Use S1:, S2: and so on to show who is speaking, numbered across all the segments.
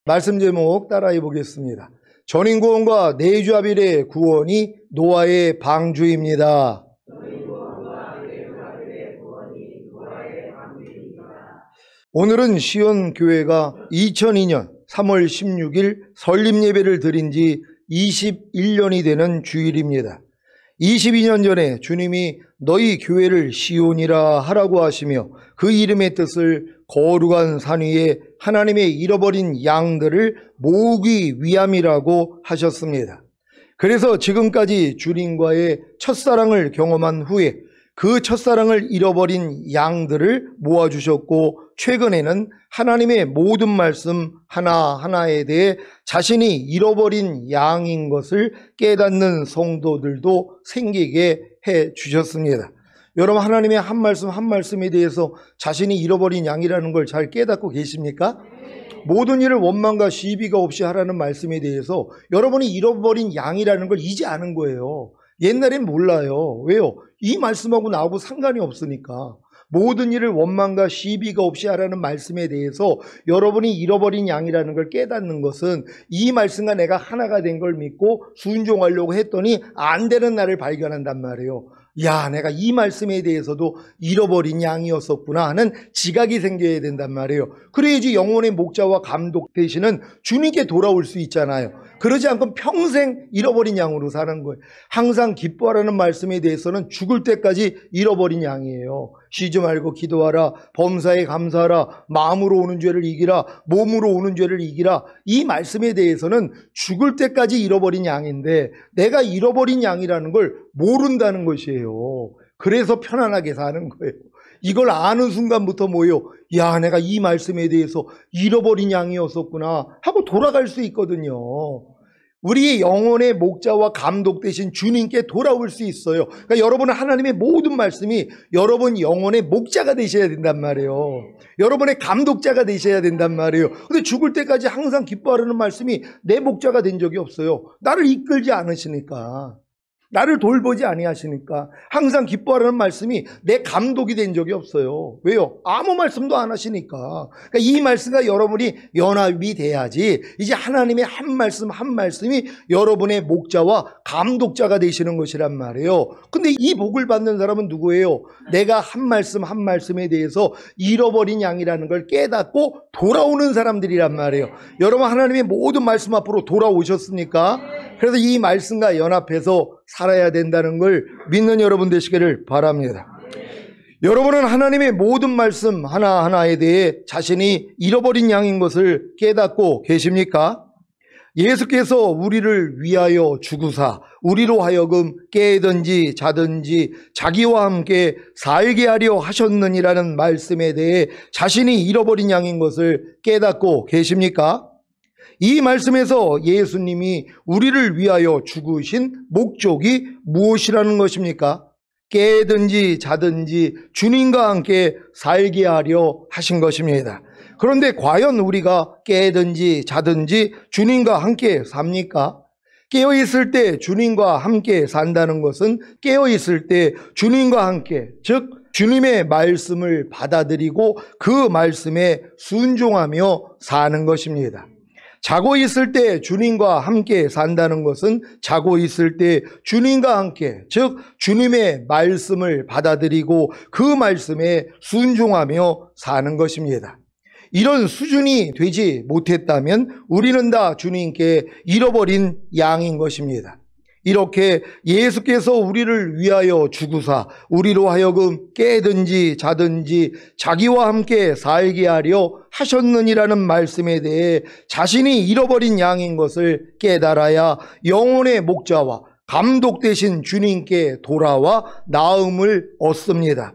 S1: 말씀 제목 따라해 보겠습니다. 전인구원과 내주아빌의 구원이 노아의 방주입니다. 오늘은 시온교회가 2002년 3월 16일 설립예배를 드린 지 21년이 되는 주일입니다. 22년 전에 주님이 너희 교회를 시온이라 하라고 하시며 그 이름의 뜻을 거룩한 산 위에 하나님의 잃어버린 양들을 모으기 위함이라고 하셨습니다. 그래서 지금까지 주님과의 첫사랑을 경험한 후에 그 첫사랑을 잃어버린 양들을 모아주셨고, 최근에는 하나님의 모든 말씀 하나하나에 대해 자신이 잃어버린 양인 것을 깨닫는 성도들도 생기게 해 주셨습니다. 여러분, 하나님의 한 말씀 한 말씀에 대해서 자신이 잃어버린 양이라는 걸 잘 깨닫고 계십니까? 모든 일을 원망과 시비가 없이 하라는 말씀에 대해서 여러분이 잃어버린 양이라는 걸 이제 아는 거예요. 옛날엔 몰라요. 왜요? 이 말씀하고 나하고 상관이 없으니까. 모든 일을 원망과 시비가 없이 하라는 말씀에 대해서 여러분이 잃어버린 양이라는 걸 깨닫는 것은 이 말씀과 내가 하나가 된 걸 믿고 순종하려고 했더니 안 되는 나를 발견한단 말이에요. 야, 내가 이 말씀에 대해서도 잃어버린 양이었었구나 하는 지각이 생겨야 된단 말이에요. 그래야지 영혼의 목자와 감독 되시는 주님께 돌아올 수 있잖아요. 그러지 않고 평생 잃어버린 양으로 사는 거예요. 항상 기뻐하라는 말씀에 대해서는 죽을 때까지 잃어버린 양이에요. 쉬지 말고 기도하라, 범사에 감사하라, 마음으로 오는 죄를 이기라, 몸으로 오는 죄를 이기라. 이 말씀에 대해서는 죽을 때까지 잃어버린 양인데 내가 잃어버린 양이라는 걸 모른다는 것이에요. 그래서 편안하게 사는 거예요. 이걸 아는 순간부터 뭐예요? 야, 내가 이 말씀에 대해서 잃어버린 양이었었구나 하고 돌아갈 수 있거든요. 우리의 영혼의 목자와 감독 되신 주님께 돌아올 수 있어요. 그러니까 여러분은 하나님의 모든 말씀이 여러분 영혼의 목자가 되셔야 된단 말이에요. 여러분의 감독자가 되셔야 된단 말이에요. 근데 죽을 때까지 항상 기뻐하라는 말씀이 내 목자가 된 적이 없어요. 나를 이끌지 않으시니까, 나를 돌보지 아니하시니까 항상 기뻐하라는 말씀이 내 감독이 된 적이 없어요. 왜요? 아무 말씀도 안 하시니까. 그러니까 이 말씀과 여러분이 연합이 돼야지 이제 하나님의 한 말씀 한 말씀이 여러분의 목자와 감독자가 되시는 것이란 말이에요. 근데 이 복을 받는 사람은 누구예요? 내가 한 말씀 한 말씀에 대해서 잃어버린 양이라는 걸 깨닫고 돌아오는 사람들이란 말이에요. 여러분, 하나님의 모든 말씀 앞으로 돌아오셨습니까? 그래서 이 말씀과 연합해서 살아야 된다는 걸 믿는 여러분 되시기를 바랍니다. 여러분은 하나님의 모든 말씀 하나하나에 대해 자신이 잃어버린 양인 것을 깨닫고 계십니까? 예수께서 우리를 위하여 죽으사 우리로 하여금 깨든지 자든지 자기와 함께 살게 하려 하셨느니라는 말씀에 대해 자신이 잃어버린 양인 것을 깨닫고 계십니까? 이 말씀에서 예수님이 우리를 위하여 죽으신 목적이 무엇이라는 것입니까? 깨든지 자든지 주님과 함께 살게 하려 하신 것입니다. 그런데 과연 우리가 깨든지 자든지 주님과 함께 삽니까? 깨어있을 때 주님과 함께 산다는 것은 깨어있을 때 주님과 함께, 즉 주님의 말씀을 받아들이고 그 말씀에 순종하며 사는 것입니다. 자고 있을 때 주님과 함께 산다는 것은 자고 있을 때 주님과 함께, 즉 주님의 말씀을 받아들이고 그 말씀에 순종하며 사는 것입니다. 이런 수준이 되지 못했다면 우리는 다 주님께 잃어버린 양인 것입니다. 이렇게 예수께서 우리를 위하여 죽으사 우리로 하여금 깨든지 자든지 자기와 함께 살게 하려 하셨느니라는 말씀에 대해 자신이 잃어버린 양인 것을 깨달아야 영혼의 목자와 감독 되신 주님께 돌아와 나음을 얻습니다.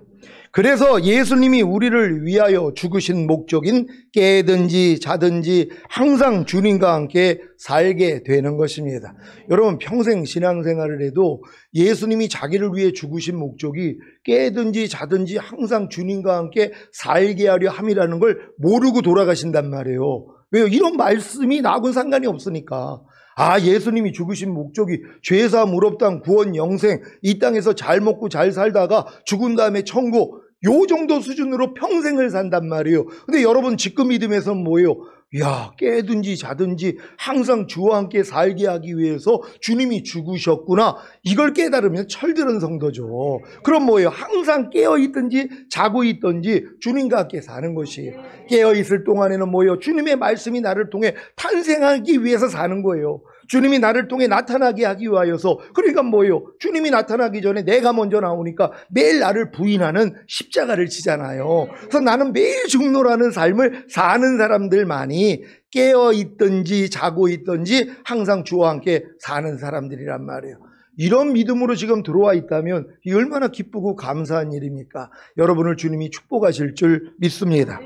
S1: 그래서 예수님이 우리를 위하여 죽으신 목적인 깨든지 자든지 항상 주님과 함께 살게 되는 것입니다. 여러분, 평생 신앙생활을 해도 예수님이 자기를 위해 죽으신 목적이 깨든지 자든지 항상 주님과 함께 살게 하려 함이라는 걸 모르고 돌아가신단 말이에요. 왜요? 이런 말씀이 나하고는 상관이 없으니까. 아, 예수님이 죽으신 목적이 죄사함, 의롭다함, 구원, 영생, 이 땅에서 잘 먹고 잘 살다가 죽은 다음에 천국, 요 정도 수준으로 평생을 산단 말이에요. 근데 여러분, 지금 믿음에서는 뭐예요? 야, 깨든지 자든지 항상 주와 함께 살게 하기 위해서 주님이 죽으셨구나. 이걸 깨달으면 철들은 성도죠. 그럼 뭐예요? 항상 깨어있든지 자고 있든지 주님과 함께 사는 것이에요. 깨어있을 동안에는 뭐예요? 주님의 말씀이 나를 통해 탄생하기 위해서 사는 거예요. 주님이 나를 통해 나타나게 하기 위하여서. 그러니까 뭐예요? 주님이 나타나기 전에 내가 먼저 나오니까 매일 나를 부인하는 십자가를 지잖아요. 그래서 나는 매일 죽노라는 삶을 사는 사람들만이 깨어있든지 자고 있든지 항상 주와 함께 사는 사람들이란 말이에요. 이런 믿음으로 지금 들어와 있다면 이 얼마나 기쁘고 감사한 일입니까? 여러분을 주님이 축복하실 줄 믿습니다.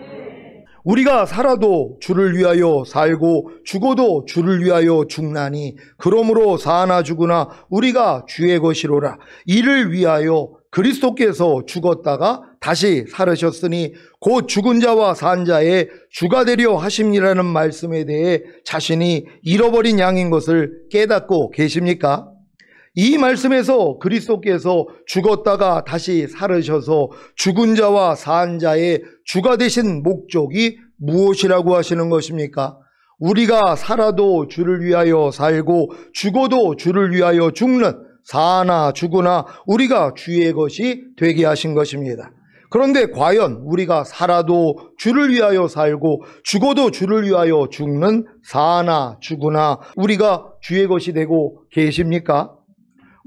S1: 우리가 살아도 주를 위하여 살고 죽어도 주를 위하여 죽나니 그러므로 사나 죽으나 우리가 주의 것이로라. 이를 위하여 그리스도께서 죽었다가 다시 살으셨으니 곧 죽은 자와 산 자의 주가 되려 하심이라는 말씀에 대해 자신이 잃어버린 양인 것을 깨닫고 계십니까? 이 말씀에서 그리스도께서 죽었다가 다시 살으셔서 죽은 자와 산 자의 주가 되신 목적이 무엇이라고 하시는 것입니까? 우리가 살아도 주를 위하여 살고 죽어도 주를 위하여 죽는 사나 죽으나 우리가 주의 것이 되게 하신 것입니다. 그런데 과연 우리가 살아도 주를 위하여 살고 죽어도 주를 위하여 죽는 사나 죽으나 우리가 주의 것이 되고 계십니까?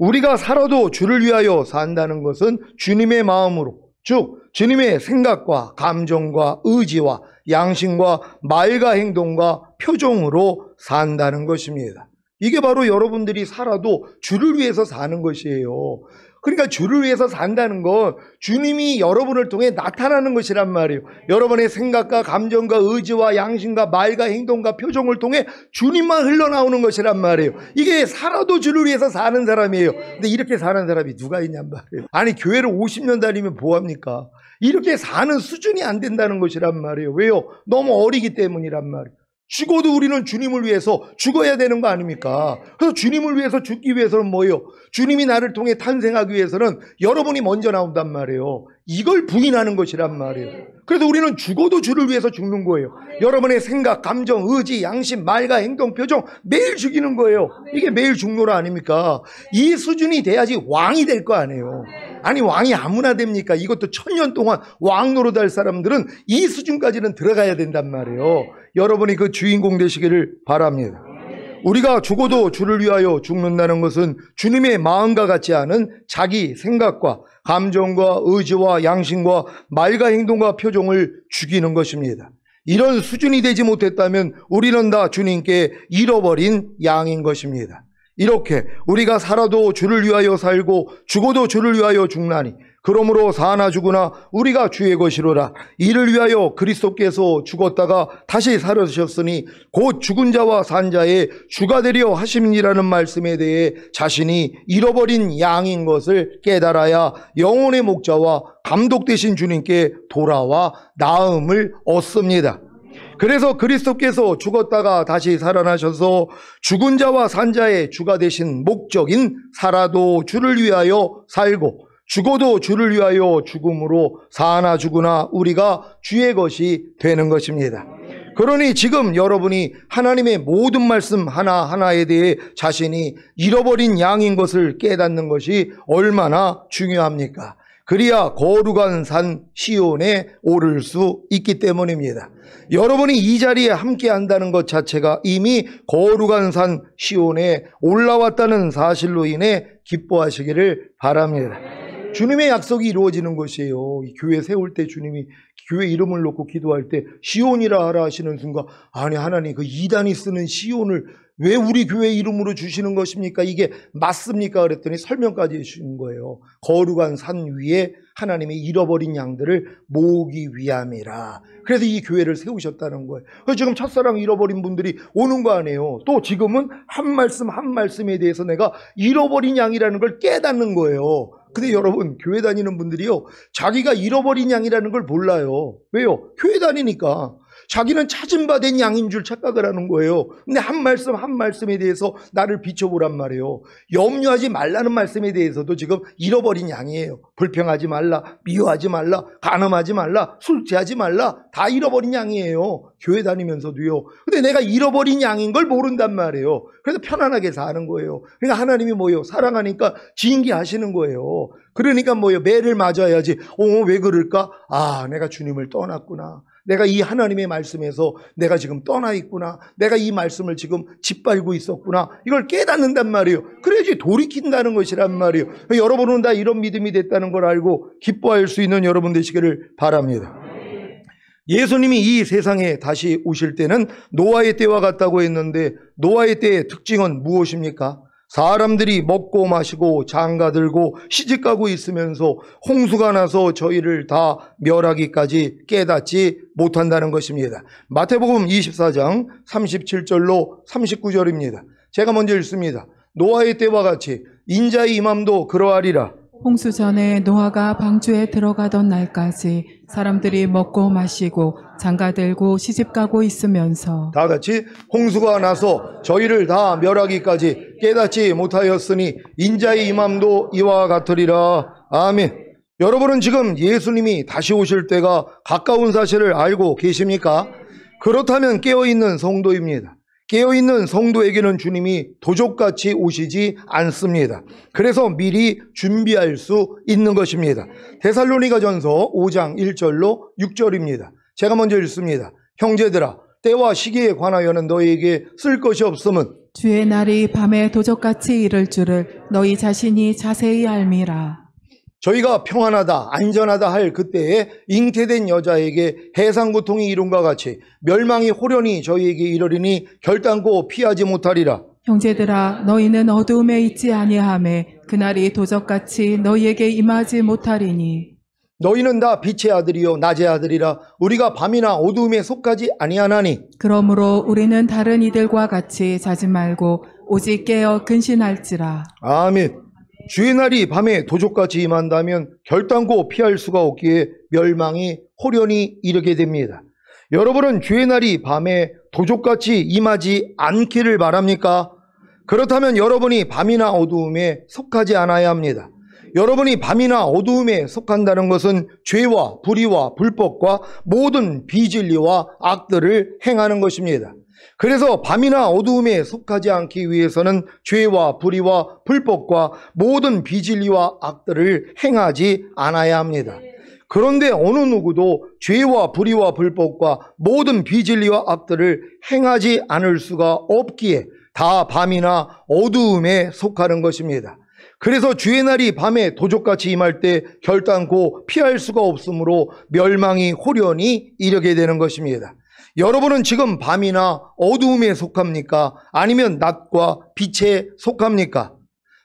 S1: 우리가 살아도 주를 위하여 산다는 것은 주님의 마음으로, 즉 주님의 생각과 감정과 의지와 양심과 말과 행동과 표정으로 산다는 것입니다. 이게 바로 여러분들이 살아도 주를 위해서 사는 것이에요. 그러니까 주를 위해서 산다는 건 주님이 여러분을 통해 나타나는 것이란 말이에요. 여러분의 생각과 감정과 의지와 양심과 말과 행동과 표정을 통해 주님만 흘러나오는 것이란 말이에요. 이게 살아도 주를 위해서 사는 사람이에요. 근데 이렇게 사는 사람이 누가 있냔 말이에요. 아니 교회를 50년 다니면 뭐합니까? 이렇게 사는 수준이 안 된다는 것이란 말이에요. 왜요? 너무 어리기 때문이란 말이에요. 죽어도 우리는 주님을 위해서 죽어야 되는 거 아닙니까? 그래서 주님을 위해서 죽기 위해서는 뭐예요? 주님이 나를 통해 탄생하기 위해서는 여러분이 먼저 나온단 말이에요. 이걸 부인하는 것이란 말이에요. 그래서 우리는 죽어도 주를 위해서 죽는 거예요. 여러분의 생각, 감정, 의지, 양심, 말과 행동, 표정 매일 죽이는 거예요. 이게 매일 죽노라 아닙니까? 이 수준이 돼야지 왕이 될 거 아니에요. 아니 왕이 아무나 됩니까? 이것도 1000년 동안 왕 노릇할 사람들은 이 수준까지는 들어가야 된단 말이에요. 여러분이 그 주인공 되시기를 바랍니다. 우리가 죽어도 주를 위하여 죽는다는 것은 주님의 마음과 같지 않은 자기 생각과 감정과 의지와 양심과 말과 행동과 표정을 죽이는 것입니다. 이런 수준이 되지 못했다면 우리는 다 주님께 잃어버린 양인 것입니다. 이렇게 우리가 살아도 주를 위하여 살고 죽어도 주를 위하여 죽나니 그러므로 사나 죽으나 우리가 주의 것이로라. 이를 위하여 그리스도께서 죽었다가 다시 살으셨으니 곧 죽은 자와 산 자의 주가 되려 하심이라는 말씀에 대해 자신이 잃어버린 양인 것을 깨달아야 영혼의 목자와 감독 되신 주님께 돌아와 나음을 얻습니다. 그래서 그리스도께서 죽었다가 다시 살아나셔서 죽은 자와 산 자의 주가 되신 목적인 살아도 주를 위하여 살고 죽어도 주를 위하여 죽음으로 사나 죽으나 우리가 주의 것이 되는 것입니다. 그러니 지금 여러분이 하나님의 모든 말씀 하나하나에 대해 자신이 잃어버린 양인 것을 깨닫는 것이 얼마나 중요합니까? 그리야 거룩한 산 시온에 오를 수 있기 때문입니다. 여러분이 이 자리에 함께 한다는 것 자체가 이미 거룩한 산 시온에 올라왔다는 사실로 인해 기뻐하시기를 바랍니다. 주님의 약속이 이루어지는 것이에요. 이 교회 세울 때 주님이 교회 이름을 놓고 기도할 때 시온이라 하라 하시는 순간 아니 하나님 그 이단이 쓰는 시온을 왜 우리 교회 이름으로 주시는 것입니까? 이게 맞습니까? 그랬더니 설명까지 해주시는 거예요. 거룩한 산 위에 하나님의 잃어버린 양들을 모으기 위함이라. 그래서 이 교회를 세우셨다는 거예요. 그래서 지금 첫사랑 잃어버린 분들이 오는 거 아니에요. 또 지금은 한 말씀 한 말씀에 대해서 내가 잃어버린 양이라는 걸 깨닫는 거예요. 근데 여러분 교회 다니는 분들이요 자기가 잃어버린 양이라는 걸 몰라요. 왜요? 교회 다니니까. 자기는 찾은 바 된 양인 줄 착각을 하는 거예요. 근데 한 말씀 한 말씀에 대해서 나를 비춰보란 말이에요. 염려하지 말라는 말씀에 대해서도 지금 잃어버린 양이에요. 불평하지 말라, 미워하지 말라, 간음하지 말라, 술 취하지 말라, 다 잃어버린 양이에요. 교회 다니면서도요. 근데 내가 잃어버린 양인 걸 모른단 말이에요. 그래서 편안하게 사는 거예요. 그러니까 하나님이 뭐예요? 사랑하니까 징계하시는 거예요. 그러니까 뭐예요? 매를 맞아야지. 왜 그럴까? 내가 주님을 떠났구나. 내가 이 하나님의 말씀에서 내가 지금 떠나 있구나. 내가 이 말씀을 지금 짓밟고 있었구나. 이걸 깨닫는단 말이에요. 그래야지 돌이킨다는 것이란 말이에요. 여러분은 다 이런 믿음이 됐다는 걸 알고 기뻐할 수 있는 여러분 되시기를 바랍니다. 예수님이 이 세상에 다시 오실 때는 노아의 때와 같다고 했는데 노아의 때의 특징은 무엇입니까? 사람들이 먹고 마시고 장가들고 시집가고 있으면서 홍수가 나서 저희를 다 멸하기까지 깨닫지 못한다는 것입니다. 마태복음 24장 37절로 39절입니다. 제가 먼저 읽습니다. 노아의 때와 같이 인자의 임함도 그러하리라.
S2: 홍수 전에 노아가 방주에 들어가던 날까지 사람들이 먹고 마시고 장가들고 시집가고 있으면서
S1: 다 같이 홍수가 나서 저희를 다 멸하기까지 깨닫지 못하였으니 인자의 임함도 이와 같으리라. 아멘. 여러분은 지금 예수님이 다시 오실 때가 가까운 사실을 알고 계십니까? 그렇다면 깨어있는 성도입니다. 깨어있는 성도에게는 주님이 도적같이 오시지 않습니다. 그래서 미리 준비할 수 있는 것입니다. 데살로니가전서 5장 1절로 6절입니다. 제가 먼저 읽습니다. 형제들아, 때와 시기에 관하여는 너희에게 쓸 것이 없음은
S2: 주의 날이 밤에 도적같이 이를 줄을 너희 자신이 자세히 알미라.
S1: 저희가 평안하다 안전하다 할 그때에 잉태된 여자에게 해상고통이 이룬과 같이 멸망이 호련히 저희에게 이르리니 결단코 피하지 못하리라.
S2: 형제들아, 너희는 어두움에 있지 아니하매 그날이 도적같이 너희에게 임하지 못하리니
S1: 너희는 다 빛의 아들이요 낮의 아들이라. 우리가 밤이나 어두움에 속하지 아니하나니
S2: 그러므로 우리는 다른 이들과 같이 자지 말고 오직 깨어 근신할지라.
S1: 아멘. 주의 날이 밤에 도적같이 임한다면 결단코 피할 수가 없기에 멸망이 호련히 이르게 됩니다. 여러분은 주의 날이 밤에 도적같이 임하지 않기를 바랍니까? 그렇다면 여러분이 밤이나 어두움에 속하지 않아야 합니다. 여러분이 밤이나 어두움에 속한다는 것은 죄와 불의와 불법과 모든 비진리와 악들을 행하는 것입니다. 그래서 밤이나 어두움에 속하지 않기 위해서는 죄와 불의와 불법과 모든 비진리와 악들을 행하지 않아야 합니다. 그런데 어느 누구도 죄와 불의와 불법과 모든 비진리와 악들을 행하지 않을 수가 없기에 다 밤이나 어두움에 속하는 것입니다. 그래서 주의 날이 밤에 도적같이 임할 때 결단코 피할 수가 없으므로 멸망이 호련히 이르게 되는 것입니다. 여러분은 지금 밤이나 어두움에 속합니까? 아니면 낮과 빛에 속합니까?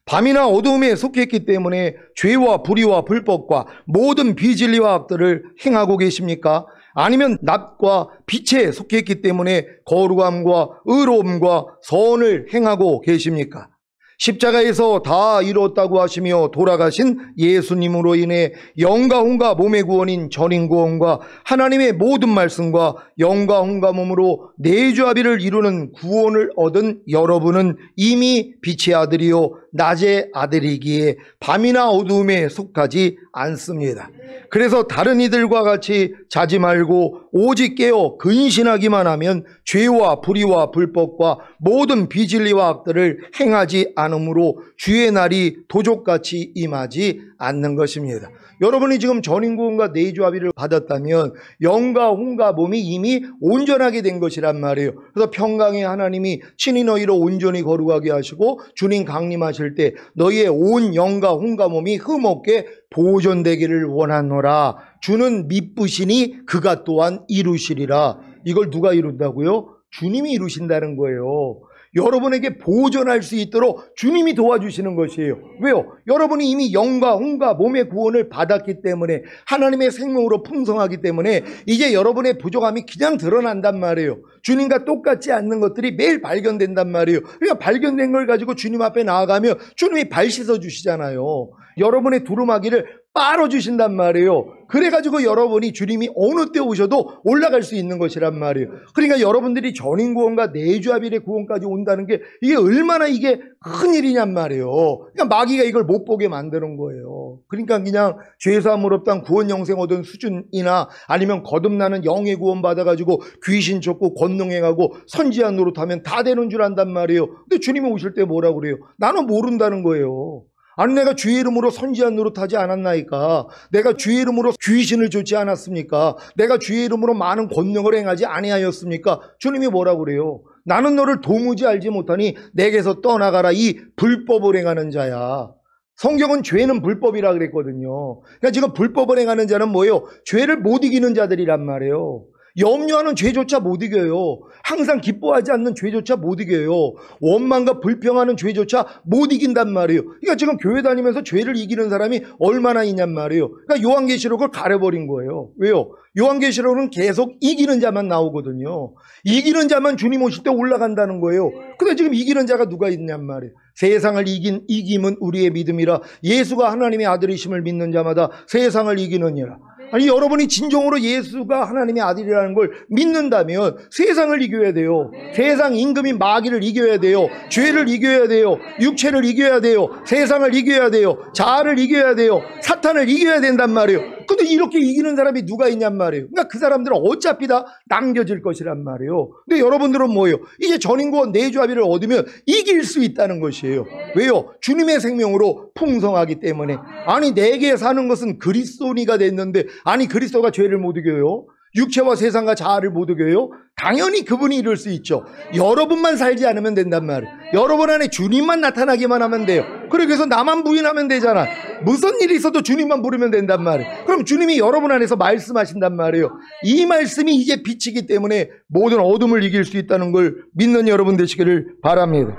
S1: 밤이나 어두움에 속했기 때문에 죄와 불의와 불법과 모든 비진리와 악들을 행하고 계십니까? 아니면 낮과 빛에 속했기 때문에 거룩함과 의로움과 선을 행하고 계십니까? 십자가에서 다 이뤘다고 하시며 돌아가신 예수님으로 인해 영과 혼과 몸의 구원인 전인 구원과 하나님의 모든 말씀과 영과 혼과 몸으로 내주합의를 이루는 구원을 얻은 여러분은 이미 빛의 아들이요 낮의 아들이기에 밤이나 어두움에 속하지 않습니다. 그래서 다른 이들과 같이 자지 말고 오직 깨어 근신하기만 하면 죄와 불의와 불법과 모든 비진리와 악들을 행하지 않으므로 주의 날이 도적같이 임하지 않는 것입니다. 여러분이 지금 전인구원과 내주합의를 받았다면 영과 혼과 몸이 이미 온전하게 된 것이란 말이에요. 그래서 평강의 하나님이 친히 너희를 온전히 거룩하게 하시고 주님 강림하실 때 너희의 온 영과 혼과 몸이 흠없게 보존되기를 원하노라. 주는 미쁘시니 그가 또한 이루시리라. 이걸 누가 이룬다고요? 주님이 이루신다는 거예요. 여러분에게 보존할 수 있도록 주님이 도와주시는 것이에요. 왜요? 여러분이 이미 영과 혼과 몸의 구원을 받았기 때문에 하나님의 생명으로 풍성하기 때문에 이제 여러분의 부족함이 그냥 드러난단 말이에요. 주님과 똑같지 않는 것들이 매일 발견된단 말이에요. 그러니까 발견된 걸 가지고 주님 앞에 나아가면 주님이 발 씻어 주시잖아요. 여러분의 두루마기를 빨아주신단 말이에요. 그래가지고 여러분이 주님이 어느 때 오셔도 올라갈 수 있는 것이란 말이에요. 그러니까 여러분들이 전인구원과 내주합일의 구원까지 온다는 게 이게 얼마나 이게 큰 일이냔 말이에요. 그러니까 마귀가 이걸 못 보게 만드는 거예요. 그러니까 그냥 죄사함을 없단 구원 영생 얻은 수준이나 아니면 거듭나는 영의 구원 받아가지고 귀신 쫓고 권능해가고 선지한 노릇하면 다 되는 줄 안단 말이에요. 근데 주님이 오실 때 뭐라고 그래요? 나는 모른다는 거예요. 아니 내가 주의 이름으로 선지한 노릇하지 않았나이까? 내가 주의 이름으로 귀신을 쫓지 않았습니까? 내가 주의 이름으로 많은 권능을 행하지 아니하였습니까? 주님이 뭐라고 그래요? 나는 너를 도무지 알지 못하니 내게서 떠나가라 이 불법을 행하는 자야. 성경은 죄는 불법이라 그랬거든요. 그러니까 지금 불법을 행하는 자는 뭐예요? 죄를 못 이기는 자들이란 말이에요. 염려하는 죄조차 못 이겨요. 항상 기뻐하지 않는 죄조차 못 이겨요. 원망과 불평하는 죄조차 못 이긴단 말이에요. 그러니까 지금 교회 다니면서 죄를 이기는 사람이 얼마나 있냔 말이에요. 그러니까 요한계시록을 가려버린 거예요. 왜요? 요한계시록은 계속 이기는 자만 나오거든요. 이기는 자만 주님 오실 때 올라간다는 거예요. 근데 지금 이기는 자가 누가 있냔 말이에요. 세상을 이김은 우리의 믿음이라. 예수가 하나님의 아들이심을 믿는 자마다 세상을 이기느니라. 아니 여러분이 진정으로 예수가 하나님의 아들이라는 걸 믿는다면 세상을 이겨야 돼요. 세상 임금인 마귀를 이겨야 돼요. 죄를 이겨야 돼요. 육체를 이겨야 돼요. 세상을 이겨야 돼요. 자아를 이겨야 돼요. 사탄을 이겨야 된단 말이에요. 근데 이렇게 이기는 사람이 누가 있냔 말이에요. 그러니까 그 사람들은 어차피 다 남겨질 것이란 말이에요. 근데 여러분들은 뭐예요? 이제 전인구원 내주합의를 얻으면 이길 수 있다는 것이에요. 왜요? 주님의 생명으로 풍성하기 때문에. 아니 내게 사는 것은 그리스도니가 됐는데 아니 그리스도가 죄를 못 이겨요? 육체와 세상과 자아를 못 이겨요? 당연히 그분이 이룰 수 있죠. 여러분만 살지 않으면 된단 말이에요. 여러분 안에 주님만 나타나기만 하면 돼요. 그래서 나만 부인하면 되잖아. 무슨 일이 있어도 주님만 부르면 된단 말이에요. 그럼 주님이 여러분 안에서 말씀하신단 말이에요. 이 말씀이 이제 빛이기 때문에 모든 어둠을 이길 수 있다는 걸 믿는 여러분 되시기를 바랍니다.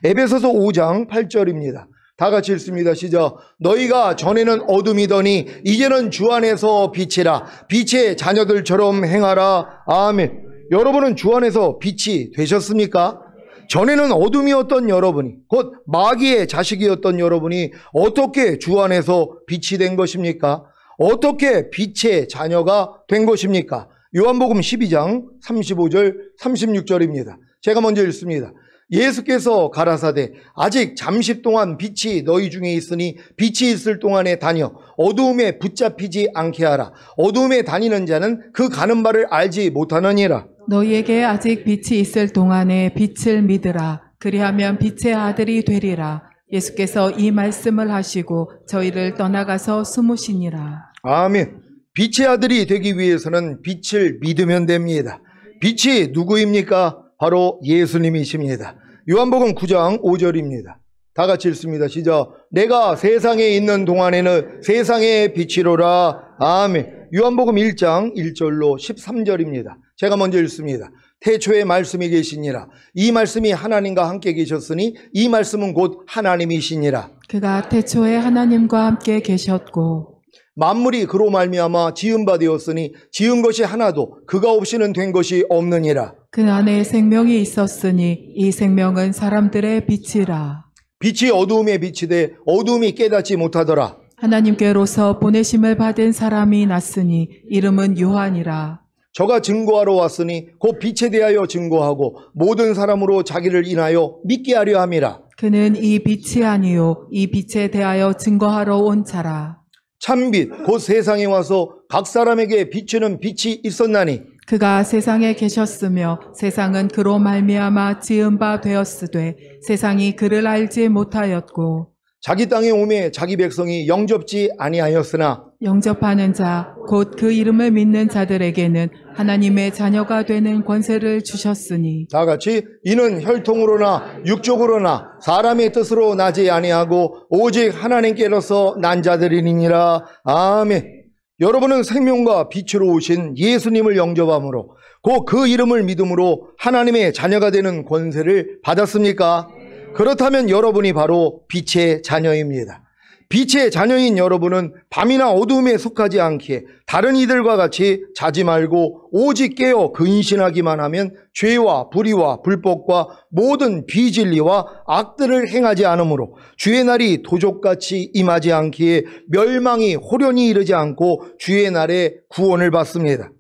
S1: 에베소서 5장 8절입니다. 다 같이 읽습니다. 시작. 너희가 전에는 어둠이더니 이제는 주 안에서 빛이라. 빛의 자녀들처럼 행하라. 아멘. 여러분은 주 안에서 빛이 되셨습니까? 전에는 어둠이었던 여러분이, 곧 마귀의 자식이었던 여러분이 어떻게 주 안에서 빛이 된 것입니까? 어떻게 빛의 자녀가 된 것입니까? 요한복음 12장 35절 36절입니다. 제가 먼저 읽습니다. 예수께서 가라사대 아직 잠시 동안 빛이 너희 중에 있으니 빛이 있을 동안에 다녀 어두움에 붙잡히지 않게 하라. 어두움에 다니는 자는 그 가는 바를 알지 못하느니라.
S2: 너희에게 아직 빛이 있을 동안에 빛을 믿으라. 그리하면 빛의 아들이 되리라. 예수께서 이 말씀을 하시고 저희를 떠나가서 숨으시니라.
S1: 아멘. 빛의 아들이 되기 위해서는 빛을 믿으면 됩니다. 빛이 누구입니까? 바로 예수님이십니다. 요한복음 9장 5절입니다. 다 같이 읽습니다. 시작. 내가 세상에 있는 동안에는 세상의 빛이로라. 아멘. 요한복음 1장 1절로 13절입니다. 제가 먼저 읽습니다. 태초에 말씀이 계시니라. 이 말씀이 하나님과 함께 계셨으니 이 말씀은 곧 하나님이시니라.
S2: 그가 태초에 하나님과 함께 계셨고
S1: 만물이 그로 말미암아 지은 바 되었으니 지은 것이 하나도 그가 없이는 된 것이 없느니라.
S2: 그 안에 생명이 있었으니 이 생명은 사람들의 빛이라.
S1: 빛이 어두움에 비치되 어두움이 깨닫지 못하더라.
S2: 하나님께로서 보내심을 받은 사람이 났으니 이름은 요한이라.
S1: 저가 증거하러 왔으니 곧 빛에 대하여 증거하고 모든 사람으로 자기를 인하여 믿게 하려 함이라.
S2: 그는 이 빛이 아니요 이 빛에 대하여 증거하러 온 자라.
S1: 참빛 곧 세상에 와서 각 사람에게 비추는 빛이 있었나니
S2: 그가 세상에 계셨으며 세상은 그로 말미암아 지은 바 되었으되 세상이 그를 알지 못하였고
S1: 자기 땅에 오매 자기 백성이 영접지 아니하였으나
S2: 영접하는 자 곧 그 이름을 믿는 자들에게는 하나님의 자녀가 되는 권세를 주셨으니
S1: 다 같이 이는 혈통으로나 육적으로나 사람의 뜻으로 나지 아니하고 오직 하나님께로서 난 자들이니라. 아멘. 여러분은 생명과 빛으로 오신 예수님을 영접함으로 곧 그 이름을 믿음으로 하나님의 자녀가 되는 권세를 받았습니까? 그렇다면 여러분이 바로 빛의 자녀입니다. 빛의 자녀인 여러분은 밤이나 어두움에 속하지 않기에 다른 이들과 같이 자지 말고 오직 깨어 근신하기만 하면 죄와 불의와 불법과 모든 비진리와 악들을 행하지 않으므로 주의 날이 도적같이 임하지 않기에 멸망이 호련히 이르지 않고 주의 날에 구원을 받습니다.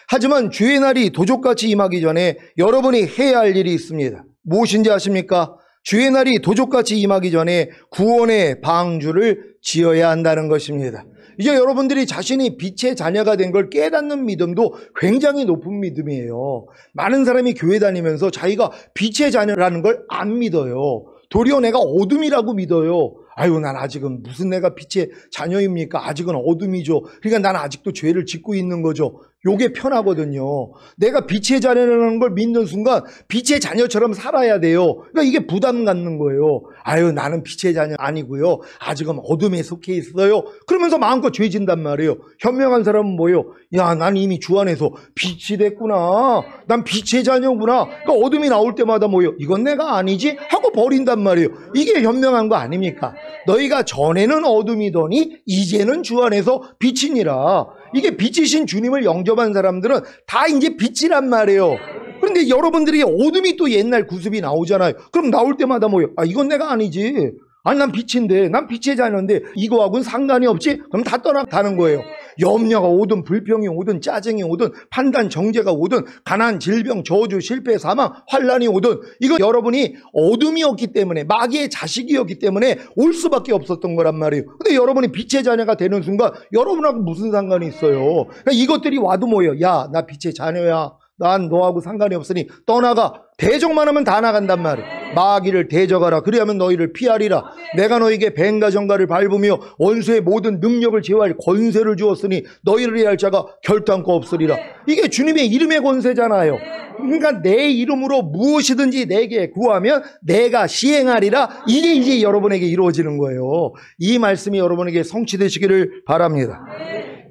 S1: 하지만 주의 날이 도적같이 임하기 전에 여러분이 해야 할 일이 있습니다. 무엇인지 아십니까? 주의 날이 도적같이 임하기 전에 구원의 방주를 지어야 한다는 것입니다. 이제 여러분들이 자신이 빛의 자녀가 된 걸 깨닫는 믿음도 굉장히 높은 믿음이에요. 많은 사람이 교회 다니면서 자기가 빛의 자녀라는 걸 안 믿어요. 도리어 내가 어둠이라고 믿어요. 아유, 난 아직은 무슨 내가 빛의 자녀입니까? 아직은 어둠이죠. 그러니까 난 아직도 죄를 짓고 있는 거죠. 요게 편하거든요. 내가 빛의 자녀라는 걸 믿는 순간 빛의 자녀처럼 살아야 돼요. 그러니까 이게 부담 갖는 거예요. 아유, 나는 빛의 자녀 아니고요. 아직은 어둠에 속해 있어요. 그러면서 마음껏 죄 진단 말이에요. 현명한 사람은 뭐예요? 야, 난 이미 주 안에서 빛이 됐구나. 난 빛의 자녀구나. 그러니까 어둠이 나올 때마다 뭐예요? 이건 내가 아니지? 하고 버린단 말이에요. 이게 현명한 거 아닙니까? 너희가 전에는 어둠이더니 이제는 주 안에서 빛이니라. 이게 빛이신 주님을 영접한 사람들은 다 이제 빛이란 말이에요. 그런데 여러분들이 어둠이 또 옛날 구습이 나오잖아요. 그럼 나올 때마다 뭐예요? 아, 이건 내가 아니지. 아니, 난 빛인데, 난 빛의 자녀인데 이거하고는 상관이 없지? 그럼 다 떠나가는 거예요. 염려가 오든 불평이 오든 짜증이 오든 판단 정죄가 오든 가난, 질병, 저주, 실패, 사망, 환란이 오든 이거 여러분이 어둠이었기 때문에 마귀의 자식이었기 때문에 올 수밖에 없었던 거란 말이에요. 근데 여러분이 빛의 자녀가 되는 순간 여러분하고 무슨 상관이 있어요? 그러니까 이것들이 와도 뭐예요? 야, 나 빛의 자녀야. 난 너하고 상관이 없으니 떠나가. 대적만 하면 다 나간단 말이에요. 마귀를 대적하라. 그리하면 너희를 피하리라. 내가 너희에게 뱀과 정갈을 밟으며 원수의 모든 능력을 제어할 권세를 주었으니 너희를 해할 자가 결단코 없으리라. 이게 주님의 이름의 권세잖아요. 그러니까 내 이름으로 무엇이든지 내게 구하면 내가 시행하리라. 이게 이제 여러분에게 이루어지는 거예요. 이 말씀이 여러분에게 성취되시기를 바랍니다.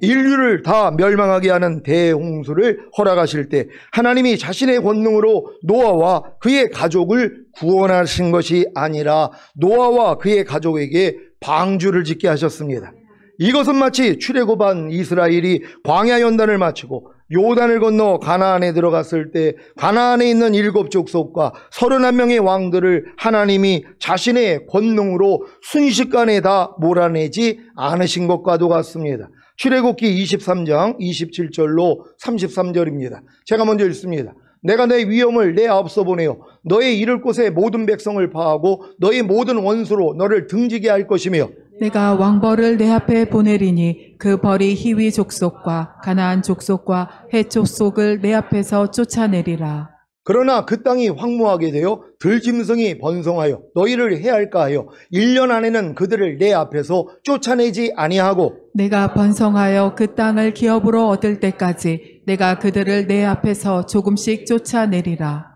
S1: 인류를 다 멸망하게 하는 대홍수를 허락하실 때 하나님이 자신의 권능으로 노아와 그의 가족을 구원하신 것이 아니라 노아와 그의 가족에게 방주를 짓게 하셨습니다. 이것은 마치 출애굽한 이스라엘이 광야 연단을 마치고 요단을 건너 가나안에 들어갔을 때 가나안에 있는 7 족속과 31명의 왕들을 하나님이 자신의 권능으로 순식간에 다 몰아내지 않으신 것과도 같습니다. 출애굽기 23장 27절로 33절입니다. 제가 먼저 읽습니다. 내가 내 위엄을 내 앞서 보내어 너의 이를 곳에 모든 백성을 파하고 너의 모든 원수로 너를 등지게 할 것이며
S2: 내가 왕벌을 내 앞에 보내리니 그 벌이 히위 족속과 가나안 족속과 헷 족속을 내 앞에서 쫓아내리라.
S1: 그러나 그 땅이 황무하게 되어 들짐승이 번성하여 너희를 해할까 하여 1년 안에는 그들을 내 앞에서 쫓아내지 아니하고
S2: 내가 번성하여 그 땅을 기업으로 얻을 때까지 내가 그들을 내 앞에서 조금씩 쫓아내리라.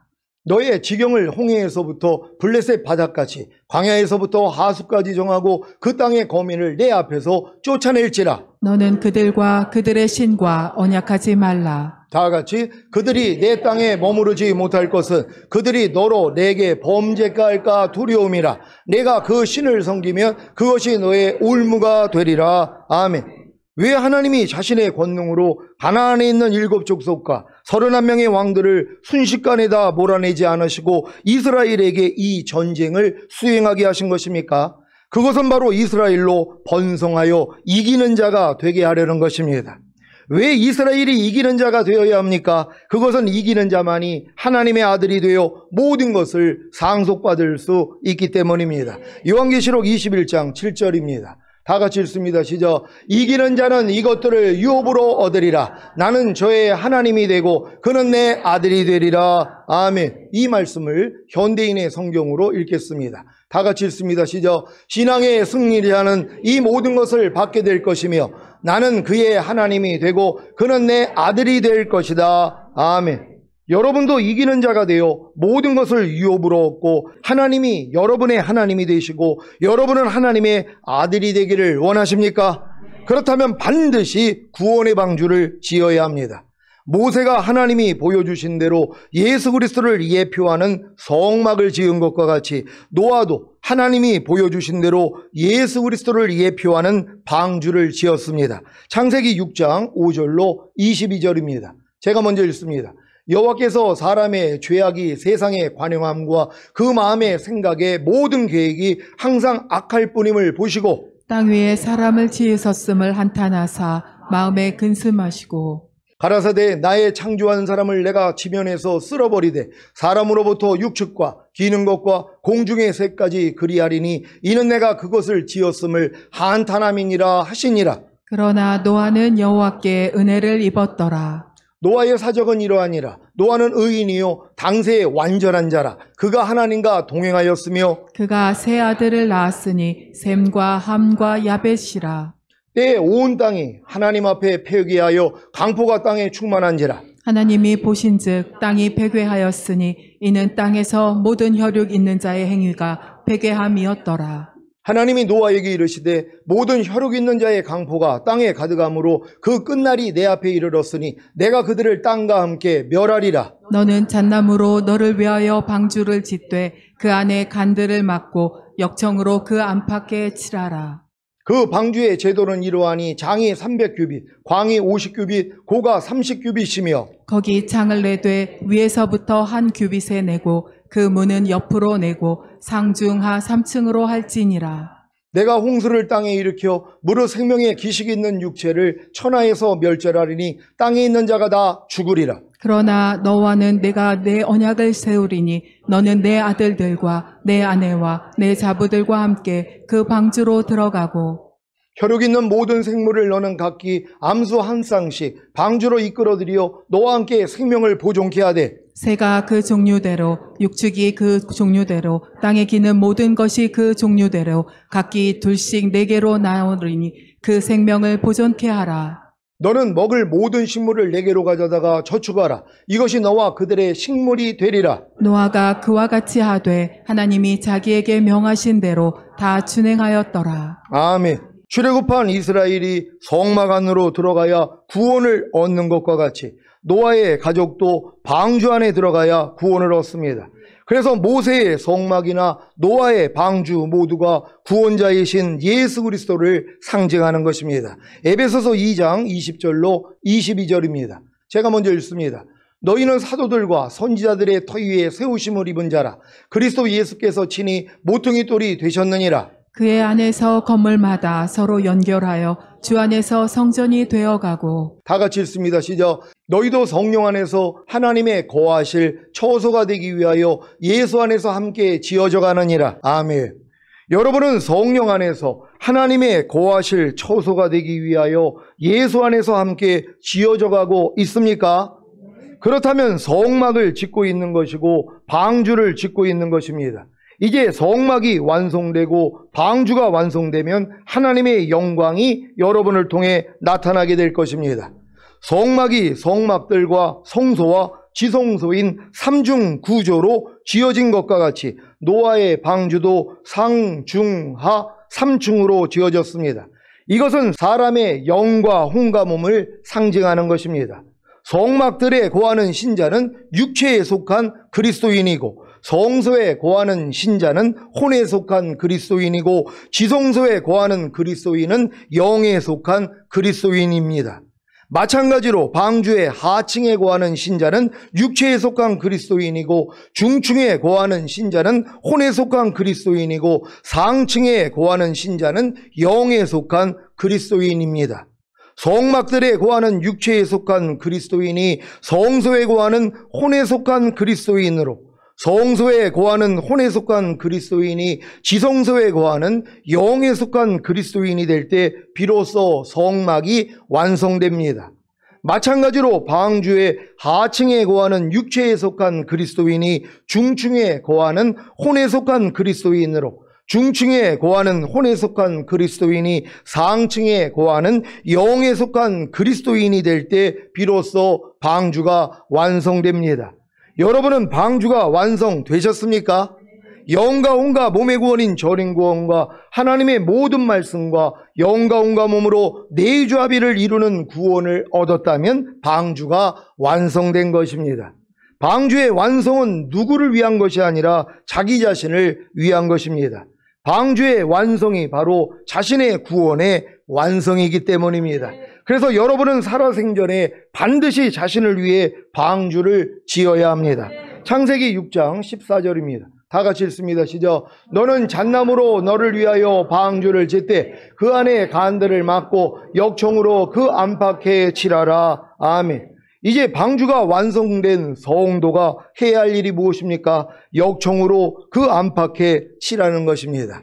S1: 너의 지경을 홍해에서부터 블레셋 바닥까지 광야에서부터 하수까지 정하고 그 땅의 거민을 내 앞에서 쫓아낼지라.
S2: 너는 그들과 그들의 신과 언약하지 말라.
S1: 다 같이 그들이 내 땅에 머무르지 못할 것은 그들이 너로 내게 범죄가할까 두려움이라. 내가 그 신을 섬기면 그것이 너의 올무가 되리라. 아멘. 왜 하나님이 자신의 권능으로 가나안에 있는 7 족속과 31명의 왕들을 순식간에 다 몰아내지 않으시고 이스라엘에게 이 전쟁을 수행하게 하신 것입니까? 그것은 바로 이스라엘로 번성하여 이기는 자가 되게 하려는 것입니다. 왜 이스라엘이 이기는 자가 되어야 합니까? 그것은 이기는 자만이 하나님의 아들이 되어 모든 것을 상속받을 수 있기 때문입니다. 요한계시록 21장 7절입니다. 다 같이 읽습니다. 시작. 이기는 자는 이것들을 유업으로 얻으리라. 나는 저의 하나님이 되고 그는 내 아들이 되리라. 아멘. 이 말씀을 현대인의 성경으로 읽겠습니다. 다 같이 읽습니다. 시작. 신앙의 승리를 하는 이 모든 것을 받게 될 것이며 나는 그의 하나님이 되고 그는 내 아들이 될 것이다. 아멘. 여러분도 이기는 자가 되어 모든 것을 유업으로 얻고 하나님이 여러분의 하나님이 되시고 여러분은 하나님의 아들이 되기를 원하십니까? 그렇다면 반드시 구원의 방주를 지어야 합니다. 모세가 하나님이 보여주신 대로 예수 그리스도를 예표하는 성막을 지은 것과 같이 노아도 하나님이 보여주신 대로 예수 그리스도를 예표하는 방주를 지었습니다. 창세기 6장 5절로 22절입니다. 제가 먼저 읽습니다. 여호와께서 사람의 죄악이 세상에 관영함과 그 마음의 생각의 모든 계획이 항상 악할 뿐임을 보시고
S2: 땅 위에 사람을 지으셨음을 한탄하사 마음에 근심하시고
S1: 가라사대 나의 창조한 사람을 내가 지면에서 쓸어버리되 사람으로부터 육축과 기는 것과 공중의 새까지 그리하리니 이는 내가 그것을 지었음을 한탄함이니라 하시니라.
S2: 그러나 노아는 여호와께 은혜를 입었더라.
S1: 노아의 사적은 이러하니라. 노아는 의인이요 당세의 완전한 자라. 그가 하나님과 동행하였으며
S2: 그가 세 아들을 낳았으니 셈과 함과 야벳이라.
S1: 때에 온 땅이 하나님 앞에 폐괴하여 강포가 땅에 충만한지라.
S2: 하나님이 보신즉 땅이 패괴하였으니 이는 땅에서 모든 혈육 있는 자의 행위가 패괴함이었더라.
S1: 하나님이 노아에게 이르시되 모든 혈육 있는 자의 강포가 땅에 가득함으로 그 끝날이 내 앞에 이르렀으니 내가 그들을 땅과 함께 멸하리라.
S2: 너는 잣나무로 너를 위하여 방주를 짓되 그 안에 간들을 막고 역청으로 그 안팎에 칠하라.
S1: 그 방주의 제도는 이러하니 장이 300규빗, 광이 50규빗, 고가 30규빗이며
S2: 거기 창을 내되 위에서부터 한 규빗에 내고 그 문은 옆으로 내고 상중하 3층으로 할지니라.
S1: 내가 홍수를 땅에 일으켜 무릇 생명의 기식이 있는 육체를 천하에서 멸절하리니 땅에 있는 자가 다 죽으리라.
S2: 그러나 너와는 내가 내 언약을 세우리니 너는 내 아들들과 내 아내와 내 자부들과 함께 그 방주로 들어가고
S1: 혈육 있는 모든 생물을 너는 각기 암수 한 쌍씩 방주로 이끌어들여 너와 함께 생명을 보존케 하되
S2: 새가 그 종류대로 육축이 그 종류대로 땅에 기는 모든 것이 그 종류대로 각기 둘씩 4개로 나오리니 그 생명을 보존케 하라.
S1: 너는 먹을 모든 식물을 내게로 가져다가 저축하라. 이것이 너와 그들의 식물이 되리라.
S2: 노아가 그와 같이 하되 하나님이 자기에게 명하신 대로 다 준행하였더라.
S1: 아멘. 출애굽한 이스라엘이 성막 안으로 들어가야 구원을 얻는 것과 같이 노아의 가족도 방주 안에 들어가야 구원을 얻습니다. 그래서 모세의 성막이나 노아의 방주 모두가 구원자이신 예수 그리스도를 상징하는 것입니다. 에베소서 2장 20절로 22절입니다. 제가 먼저 읽습니다. 너희는 사도들과 선지자들의 터 위에 세우심을 입은 자라. 그리스도 예수께서 친히 모퉁이 돌이 되셨느니라.
S2: 그의 안에서 건물마다 서로 연결하여 주 안에서 성전이 되어가고
S1: 다 같이 읽습니다. 시작. 너희도 성령 안에서 하나님의 거하실 처소가 되기 위하여 예수 안에서 함께 지어져 가느니라. 아멘. 여러분은 성령 안에서 하나님의 거하실 처소가 되기 위하여 예수 안에서 함께 지어져 가고 있습니까? 그렇다면 성막을 짓고 있는 것이고 방주를 짓고 있는 것입니다. 이제 성막이 완성되고 방주가 완성되면 하나님의 영광이 여러분을 통해 나타나게 될 것입니다. 성막이 성막들과 성소와 지성소인 3중 구조로 지어진 것과 같이 노아의 방주도 상중하 3층으로 지어졌습니다. 이것은 사람의 영과 혼과 몸을 상징하는 것입니다. 성막들에 거하는 신자는 육체에 속한 그리스도인이고 성소에 거하는 신자는 혼에 속한 그리스도인이고 지성소에 거하는 그리스도인은 영에 속한 그리스도인입니다. 마찬가지로 방주의 하층에 거하는 신자는 육체에 속한 그리스도인이고 중층에 거하는 신자는 혼에 속한 그리스도인이고 상층에 거하는 신자는 영에 속한 그리스도인입니다. 성막들에 거하는 육체에 속한 그리스도인이 성소에 거하는 혼에 속한 그리스도인으로 성소에 거하는 혼에 속한 그리스도인이 지성소에 거하는 영에 속한 그리스도인이 될 때 비로소 성막이 완성됩니다. 마찬가지로 방주의 하층에 거하는 육체에 속한 그리스도인이 중층에 거하는 혼에 속한 그리스도인으로 중층에 거하는 혼에 속한 그리스도인이 상층에 거하는 영에 속한 그리스도인이 될 때 비로소 방주가 완성됩니다. 여러분은 방주가 완성되셨습니까? 영과 혼과 몸의 구원인 절인 구원과 하나님의 모든 말씀과 영과 혼과 몸으로 내주합의를 이루는 구원을 얻었다면 방주가 완성된 것입니다. 방주의 완성은 누구를 위한 것이 아니라 자기 자신을 위한 것입니다. 방주의 완성이 바로 자신의 구원의 완성이기 때문입니다. 그래서 여러분은 살아생전에 반드시 자신을 위해 방주를 지어야 합니다. 창세기 6장 14절입니다. 다 같이 읽습니다. 시작. 너는 잣나무로 너를 위하여 방주를 짓되 그 안에 간들을 막고 역청으로 그 안팎에 칠하라. 아멘. 이제 방주가 완성된 성도가 해야 할 일이 무엇입니까? 역청으로 그 안팎에 칠하는 것입니다.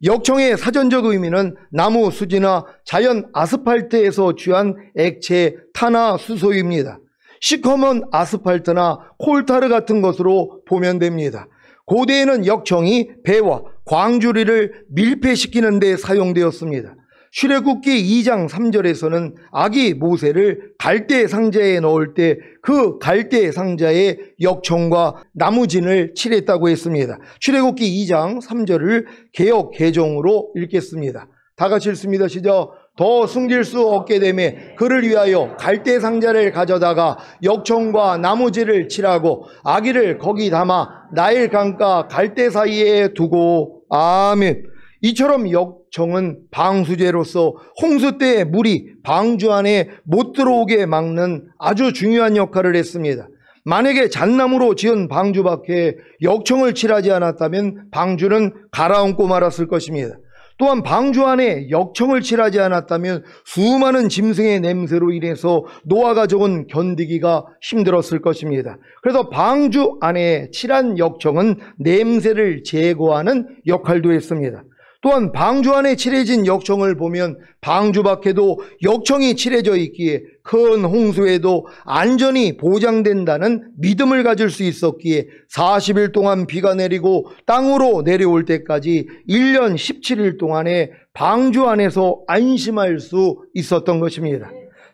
S1: 역청의 사전적 의미는 나무 수지나 자연 아스팔트에서 취한 액체 탄화수소입니다. 시커먼 아스팔트나 콜타르 같은 것으로 보면 됩니다. 고대에는 역청이 배와 광주리를 밀폐시키는 데 사용되었습니다. 출애굽기 2장 3절에서는 아기 모세를 갈대 상자에 넣을 때 그 갈대 상자에 역청과 나무진을 칠했다고 했습니다. 출애굽기 2장 3절을 개역 개정으로 읽겠습니다. 다 같이 읽습니다. 시작. 더 숨길 수 없게 되매 그를 위하여 갈대 상자를 가져다가 역청과 나무질을 칠하고 아기를 거기 담아 나일 강가 갈대 사이에 두고. 아멘. 이처럼 역청은 방수제로서 홍수 때 물이 방주 안에 못 들어오게 막는 아주 중요한 역할을 했습니다. 만약에 잣나무로 지은 방주 밖에 역청을 칠하지 않았다면 방주는 가라앉고 말았을 것입니다. 또한 방주 안에 역청을 칠하지 않았다면 수많은 짐승의 냄새로 인해서 노아 가족은 견디기가 힘들었을 것입니다. 그래서 방주 안에 칠한 역청은 냄새를 제거하는 역할도 했습니다. 또한 방주 안에 칠해진 역청을 보면 방주 밖에도 역청이 칠해져 있기에 큰 홍수에도 안전이 보장된다는 믿음을 가질 수 있었기에 40일 동안 비가 내리고 땅으로 내려올 때까지 1년 17일 동안에 방주 안에서 안심할 수 있었던 것입니다.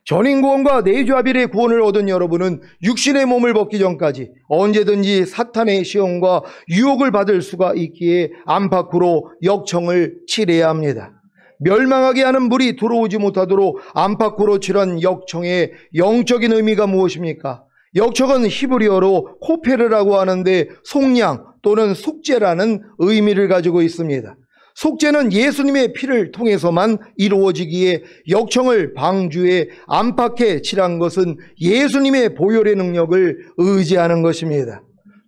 S1: 전인구원과 내주아빌의 구원을 얻은 여러분은 육신의 몸을 벗기 전까지 언제든지 사탄의 시험과 유혹을 받을 수가 있기에 안팎으로 역청을 칠해야 합니다. 멸망하게 하는 물이 들어오지 못하도록 안팎으로 칠한 역청의 영적인 의미가 무엇입니까? 역청은 히브리어로 코페르라고 하는데 속량 또는 속죄라는 의미를 가지고 있습니다. 속죄는 예수님의 피를 통해서만 이루어지기에 역청을 방주에 안팎에 칠한 것은 예수님의 보혈의 능력을 의지하는 것입니다.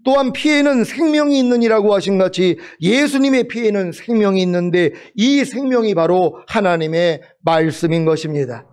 S1: 또한 피에는 생명이 있느니라고 하신 같이 예수님의 피에는 생명이 있는데 이 생명이 바로 하나님의 말씀인 것입니다.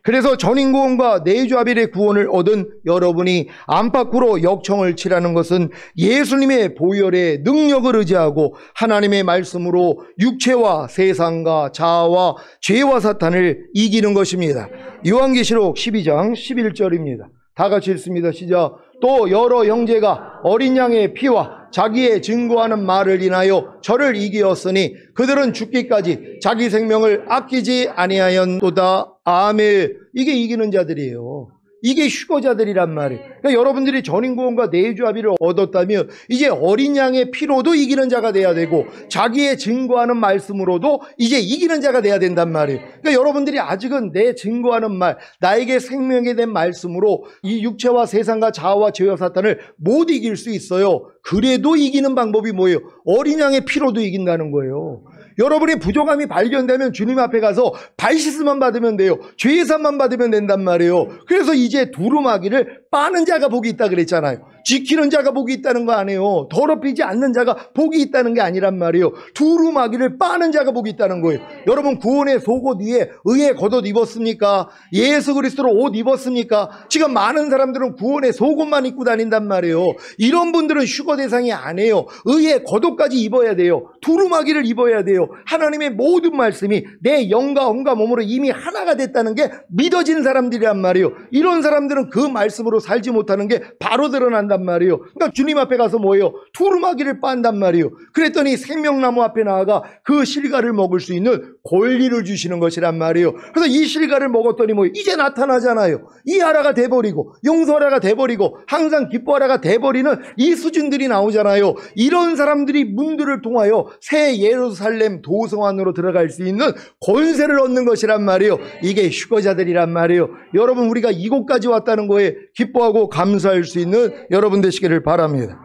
S1: 그래서 전인구원과 내주아빌의 구원을 얻은 여러분이 안팎으로 역청을 칠하는 것은 예수님의 보혈의 능력을 의지하고 하나님의 말씀으로 육체와 세상과 자아와 죄와 사탄을 이기는 것입니다. 요한계시록 12장 11절입니다. 다 같이 읽습니다. 시작. 또 여러 형제가 어린 양의 피와 자기의 증거하는 말을 인하여 저를 이기었으니 그들은 죽기까지 자기 생명을 아끼지 아니하였도다. 아멘. 이게 이기는 자들이에요. 이게 휴거자들이란 말이에요. 그러니까 여러분들이 전인구원과 내주아비를 얻었다면 이제 어린 양의 피로도 이기는 자가 돼야 되고 자기의 증거하는 말씀으로도 이제 이기는 자가 돼야 된단 말이에요. 그러니까 여러분들이 아직은 내 증거하는 말, 나에게 생명이 된 말씀으로 이 육체와 세상과 자아와 죄와 사탄을 못 이길 수 있어요. 그래도 이기는 방법이 뭐예요? 어린 양의 피로도 이긴다는 거예요. 여러분의 부족함이 발견되면 주님 앞에 가서 발시스만 받으면 돼요. 죄사만 받으면 된단 말이에요. 그래서 이제 두루마기를 빠는 자가 복이 있다 그랬잖아요. 지키는 자가 복이 있다는 거 아니에요. 더럽히지 않는 자가 복이 있다는 게 아니란 말이에요. 두루마기를 빠는 자가 복이 있다는 거예요. 여러분 구원의 속옷 위에 의의 겉옷 입었습니까? 예수 그리스도로 옷 입었습니까? 지금 많은 사람들은 구원의 속옷만 입고 다닌단 말이에요. 이런 분들은 휴거 대상이 아니에요. 의의 겉옷까지 입어야 돼요. 두루마기를 입어야 돼요. 하나님의 모든 말씀이 내 영과 혼과 몸으로 이미 하나가 됐다는 게 믿어지는 사람들이란 말이에요. 이런 사람들은 그 말씀으로 살지 못하는 게 바로 드러난단 말이에요. 그러니까 주님 앞에 가서 뭐예요? 두루마기를 빤단 말이에요. 그랬더니 생명나무 앞에 나아가 그 실과를 먹을 수 있는 권리를 주시는 것이란 말이에요. 그래서 이 실과를 먹었더니 뭐예요? 이제 나타나잖아요. 이하라가 돼버리고 용서하라가 돼버리고 항상 기뻐하라가 돼버리는 이 수준들이 나오잖아요. 이런 사람들이 문들을 통하여 새 예루살렘 도성 안으로 들어갈 수 있는 권세를 얻는 것이란 말이에요. 이게 휴거자들이란 말이에요. 여러분 우리가 이곳까지 왔다는 거에 기뻐하고 감사할 수 있는 여러분 되시기를 바랍니다.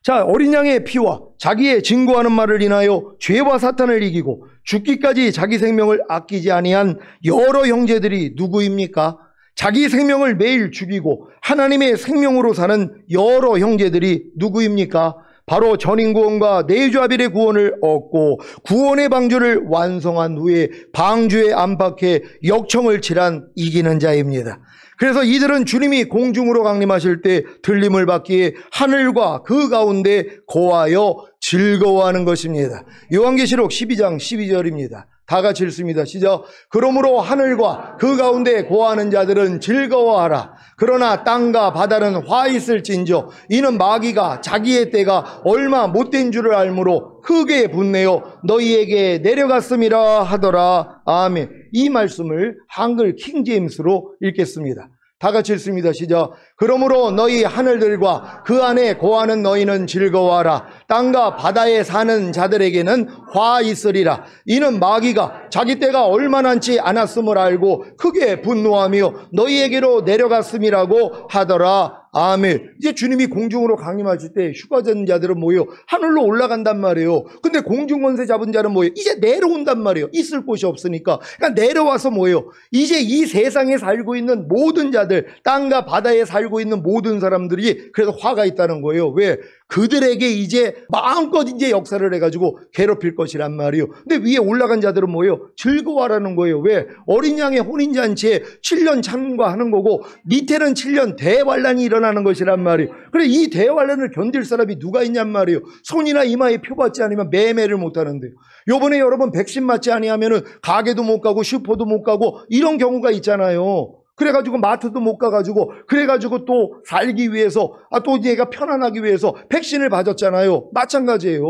S1: 자, 어린 양의 피와 자기의 증거하는 말을 인하여 죄와 사탄을 이기고 죽기까지 자기 생명을 아끼지 아니한 여러 형제들이 누구입니까? 자기 생명을 매일 죽이고 하나님의 생명으로 사는 여러 형제들이 누구입니까? 바로 전인구원과 내주아벨의 구원을 얻고 구원의 방주를 완성한 후에 방주의 안팎에 역청을 칠한 이기는 자입니다. 그래서 이들은 주님이 공중으로 강림하실 때 들림을 받기에 하늘과 그 가운데 거하여 즐거워하는 것입니다. 요한계시록 12장 12절입니다. 다 같이 읽습니다. 시작. 그러므로 하늘과 그 가운데 거하는 자들은 즐거워하라. 그러나 땅과 바다는 화 있을진저 이는 마귀가 자기의 때가 얼마 못된 줄을 알므로 크게 분내어 너희에게 내려갔음이라 하더라. 아멘. 이 말씀을 한글 킹제임스로 읽겠습니다. 다 같이 읽습니다. 시작. 그러므로 너희 하늘들과 그 안에 거하는 너희는 즐거워하라. 땅과 바다에 사는 자들에게는 화 있으리라. 이는 마귀가 자기 때가 얼마 남지 않았음을 알고 크게 분노하며 너희에게로 내려갔음이라고 하더라. 아멘. 이제 주님이 공중으로 강림하실 때 휴가전 자들은 뭐예요? 하늘로 올라간단 말이에요. 근데 공중권세 잡은 자는 뭐예요? 이제 내려온단 말이에요. 있을 곳이 없으니까. 그러니까 내려와서 뭐예요? 이제 이 세상에 살고 있는 모든 자들, 땅과 바다에 살고 있는 모든 사람들이 그래서 화가 있다는 거예요. 왜? 그들에게 이제 마음껏 이제 역사를 해가지고 괴롭힐 것이란 말이에요. 근데 위에 올라간 자들은 뭐예요? 즐거워하라는 거예요. 왜? 어린 양의 혼인잔치에 7년 참가하는 거고 밑에는 7년 대환란이 일어나는 것이란 말이에요. 그래 이 대환란을 견딜 사람이 누가 있냔 말이에요. 손이나 이마에 표 받지 않으면 매매를 못 하는데요. 요번에 여러분 백신 맞지 아니하면은 가게도 못 가고 슈퍼도 못 가고 이런 경우가 있잖아요. 그래가지고 마트도 못 가가지고 그래가지고 또 살기 위해서 또 얘가 편안하기 위해서 백신을 맞았잖아요. 마찬가지예요.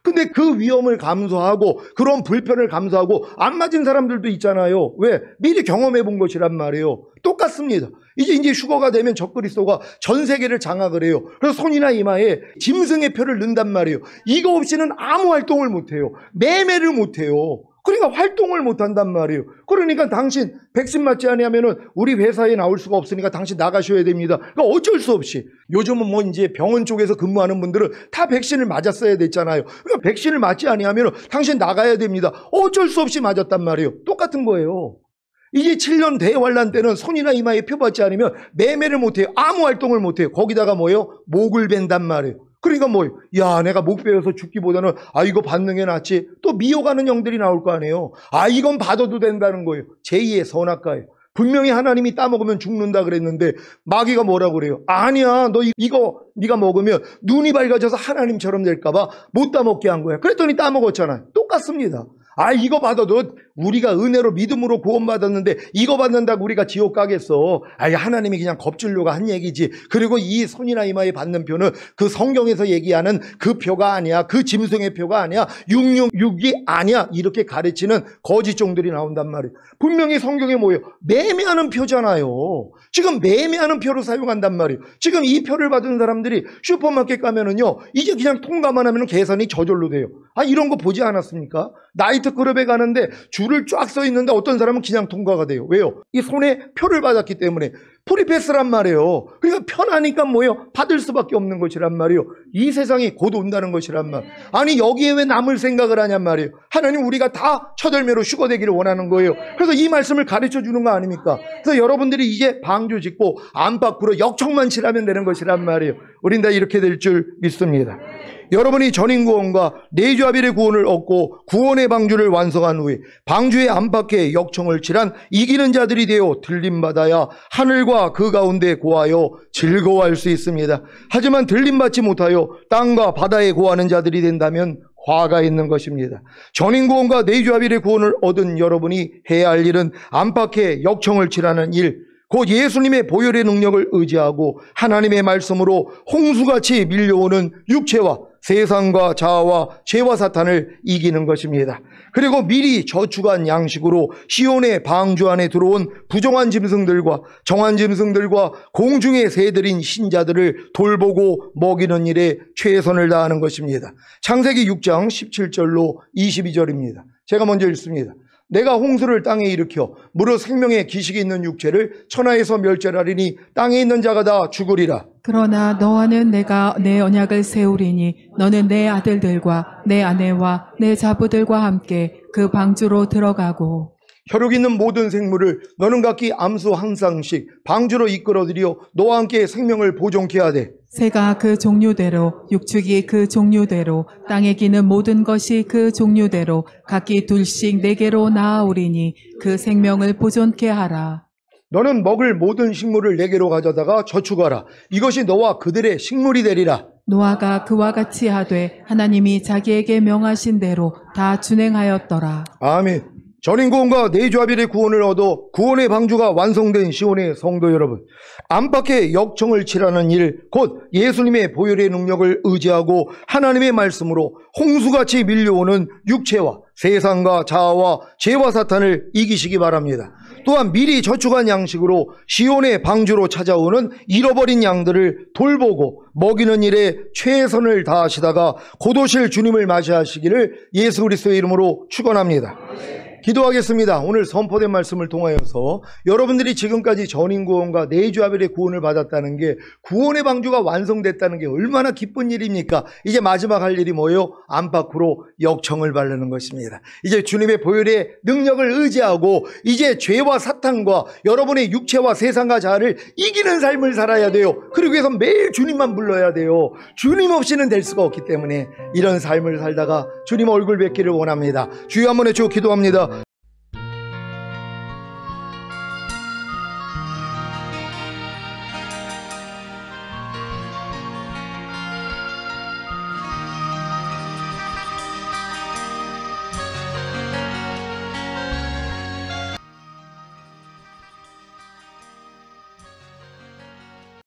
S1: 근데 그 위험을 감수하고 그런 불편을 감수하고 안 맞은 사람들도 있잖아요. 왜? 미리 경험해 본 것이란 말이에요. 똑같습니다. 이제 휴거가 되면 적그리스도가 전 세계를 장악을 해요. 그래서 손이나 이마에 짐승의 표를 넣는단 말이에요. 이거 없이는 아무 활동을 못 해요. 매매를 못 해요. 그러니까 활동을 못 한단 말이에요. 그러니까 당신 백신 맞지 않으면은 우리 회사에 나올 수가 없으니까 당신 나가셔야 됩니다. 그러니까 어쩔 수 없이 요즘은 뭐 이제 병원 쪽에서 근무하는 분들은 다 백신을 맞았어야 됐잖아요. 그러니까 백신을 맞지 않으면은 당신 나가야 됩니다. 어쩔 수 없이 맞았단 말이에요. 똑같은 거예요. 이제 7년 대환란 때는 손이나 이마에 표 받지 않으면 매매를 못 해요. 아무 활동을 못 해요. 거기다가 뭐예요? 목을 벤단 말이에요. 그러니까 뭐예요? 야, 내가 목 베어서 죽기보다는 이거 받는 게 낫지. 또 미워가는 영들이 나올 거 아니에요. 이건 받아도 된다는 거예요. 제2의 선악과예요. 분명히 하나님이 따먹으면 죽는다 그랬는데 마귀가 뭐라고 그래요? 아니야, 너 이거 네가 먹으면 눈이 밝아져서 하나님처럼 될까 봐 못 따먹게 한 거야. 그랬더니 따먹었잖아요. 똑같습니다. 이거 받아도 우리가 은혜로 믿음으로 구원받았는데 이거 받는다고 우리가 지옥 가겠어. 하나님이 그냥 겁주려고 한 얘기지. 그리고 이 손이나 이마에 받는 표는 그 성경에서 얘기하는 그 표가 아니야. 그 짐승의 표가 아니야. 666이 아니야. 이렇게 가르치는 거짓종들이 나온단 말이에요. 분명히 성경에 뭐예요? 매매하는 표잖아요. 지금 매매하는 표로 사용한단 말이에요. 지금 이 표를 받은 사람들이 슈퍼마켓 가면은요, 이제 그냥 통과만 하면 계산이 저절로 돼요. 이런 거 보지 않았습니까? 나이트클럽에 가는데 줄을 쫙 서 있는데 어떤 사람은 그냥 통과가 돼요. 왜요? 이 손에 표를 받았기 때문에. 프리패스란 말이에요. 그러니까 편하니까 뭐예요? 받을 수밖에 없는 것이란 말이에요. 이 세상이 곧 온다는 것이란 말. 여기에 왜 남을 생각을 하냔 말이에요. 하나님 우리가 다 첫열매로 휴거되기를 원하는 거예요. 그래서 이 말씀을 가르쳐 주는 거 아닙니까? 그래서 여러분들이 이제 방주 짓고 안팎으로 역청만 칠하면 되는 것이란 말이에요. 우린 다 이렇게 될 줄 믿습니다. 여러분이 전인구원과 내주아벨의 구원을 얻고 구원의 방주를 완성한 후에 방주의 안팎에 역청을 칠한 이기는 자들이 되어 들림받아야 하늘과 그 가운데 고하여 즐거워할 수 있습니다. 하지만 들림받지 못하여 땅과 바다에 고하는 자들이 된다면 화가 있는 것입니다. 전인구원과 내주아벨의 구원을 얻은 여러분이 해야 할 일은 안팎에 역청을 칠하는 일, 곧 예수님의 보혈의 능력을 의지하고 하나님의 말씀으로 홍수같이 밀려오는 육체와 세상과 자아와 죄와 사탄을 이기는 것입니다. 그리고 미리 저축한 양식으로 시온의 방주 안에 들어온 부정한 짐승들과 정한 짐승들과 공중의 새들인 신자들을 돌보고 먹이는 일에 최선을 다하는 것입니다. 창세기 6장 17절로 22절입니다. 제가 먼저 읽습니다. 내가 홍수를 땅에 일으켜 무릇 생명의 기식이 있는 육체를 천하에서 멸절하리니 땅에 있는 자가 다 죽으리라.
S2: 그러나 너와는 내가 내 언약을 세우리니 너는 내 아들들과 내 아내와 내 자부들과 함께 그 방주로 들어가고
S1: 혈육 있는 모든 생물을 너는 각기 암수 한 쌍씩 방주로 이끌어들여 너와 함께 생명을 보존케 하되
S2: 새가 그 종류대로 육축이 그 종류대로 땅에 기는 모든 것이 그 종류대로 각기 둘씩 네개로 나아오리니 그 생명을 보존케 하라.
S1: 너는 먹을 모든 식물을 네개로 가져다가 저축하라. 이것이 너와 그들의 식물이 되리라.
S2: 노아가 그와 같이 하되 하나님이 자기에게 명하신 대로 다 준행하였더라.
S1: 아멘. 전인구원과 내조아벨의 구원을 얻어 구원의 방주가 완성된 시온의 성도 여러분, 안팎의 역청을 칠하는 일, 곧 예수님의 보혈의 능력을 의지하고 하나님의 말씀으로 홍수같이 밀려오는 육체와 세상과 자아와 죄와 사탄을 이기시기 바랍니다. 또한 미리 저축한 양식으로 시온의 방주로 찾아오는 잃어버린 양들을 돌보고 먹이는 일에 최선을 다하시다가 곧 오실 주님을 맞이하시기를 예수 그리스도의 이름으로 축원합니다. 기도하겠습니다. 오늘 선포된 말씀을 통하여서 여러분들이 지금까지 전인구원과 내조아벨의 구원을 받았다는 게, 구원의 방주가 완성됐다는 게 얼마나 기쁜 일입니까? 이제 마지막 할 일이 뭐예요? 안팎으로 역청을 바르는 것입니다. 이제 주님의 보혈의 능력을 의지하고 이제 죄와 사탄과 여러분의 육체와 세상과 자아를 이기는 삶을 살아야 돼요. 그리고 그래서 매일 주님만 불러야 돼요. 주님 없이는 될 수가 없기 때문에 이런 삶을 살다가 주님 얼굴 뵙기를 원합니다. 주여 한번 외치고 기도합니다.